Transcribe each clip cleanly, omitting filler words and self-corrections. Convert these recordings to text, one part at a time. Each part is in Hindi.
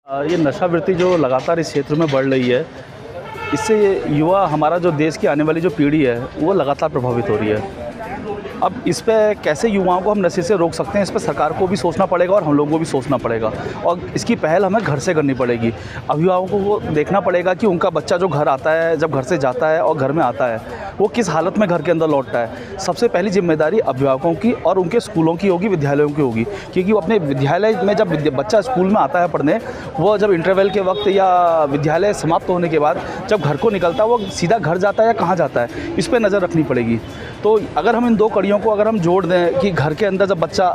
ये नशावृत्ति जो लगातार इस क्षेत्र में बढ़ रही है, इससे युवा हमारा जो देश की आने वाली जो पीढ़ी है वो लगातार प्रभावित हो रही है। अब इस पे कैसे युवाओं को हम नशे से रोक सकते हैं, इस पे सरकार को भी सोचना पड़ेगा और हम लोगों को भी सोचना पड़ेगा और इसकी पहल हमें घर से करनी पड़ेगी। अभिभावकों को देखना पड़ेगा कि उनका बच्चा जो घर आता है, जब घर से जाता है और घर में आता है, वो किस हालत में घर के अंदर लौटता है। सबसे पहली जिम्मेदारी अभिभावकों की और उनके स्कूलों की होगी, विद्यालयों की होगी, क्योंकि वो अपने विद्यालय में जब बच्चा स्कूल में आता है पढ़ने, वो जब इंटरवल के वक्त या विद्यालय समाप्त होने के बाद जब घर को निकलता है, वो सीधा घर जाता है या कहाँ जाता है, इस पर नज़र रखनी पड़ेगी। तो अगर हम इन दो कड़ियों को अगर हम जोड़ दें कि घर के अंदर जब बच्चा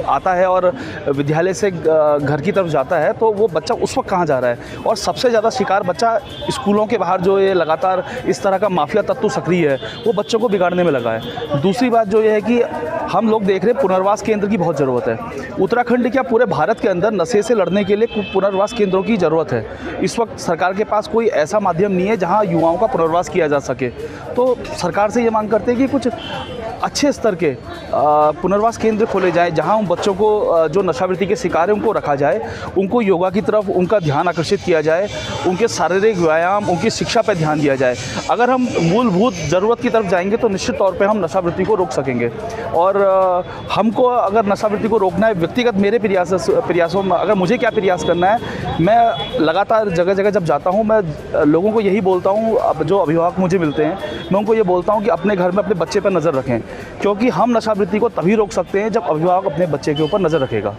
आता है और विद्यालय से घर की तरफ जाता है, तो वो बच्चा उस वक्त कहाँ जा रहा है। और सबसे ज़्यादा शिकार बच्चा स्कूलों के बाहर जो ये लगातार इस तरह का माफिया तत्व सक्रिय है, वो बच्चों को बिगाड़ने में लगा है। दूसरी बात जो ये है कि हम लोग देख रहे हैं पुनर्वास केंद्र की बहुत ज़रूरत है। उत्तराखंड क्या पूरे भारत के अंदर नशे से लड़ने के लिए पुनर्वास केंद्रों की ज़रूरत है। इस वक्त सरकार के पास कोई ऐसा माध्यम नहीं है जहां युवाओं का पुनर्वास किया जा सके। तो सरकार से ये मांग करते हैं कि कुछ अच्छे स्तर के पुनर्वास केंद्र खोले जाए, जहां उन बच्चों को जो नशावृत्ति के शिकार हैं उनको रखा जाए, उनको योगा की तरफ उनका ध्यान आकर्षित किया जाए, उनके शारीरिक व्यायाम, उनकी शिक्षा पर ध्यान दिया जाए। अगर हम मूलभूत ज़रूरत की तरफ जाएंगे तो निश्चित तौर पे हम नशावृत्ति को रोक सकेंगे। और हमको अगर नशावृत्ति को रोकना है, व्यक्तिगत मेरे प्रयासों में अगर मुझे क्या प्रयास करना है, मैं लगातार जगह जगह जब जाता हूँ, मैं लोगों को यही बोलता हूँ, जो अभिभावक मुझे मिलते हैं, मैं उनको ये बोलता हूँ कि अपने घर में अपने बच्चे पर नज़र रखें, क्योंकि हम नशावृत्ति को तभी रोक सकते हैं जब अभिभावक अपने बच्चे के ऊपर नज़र रखेगा।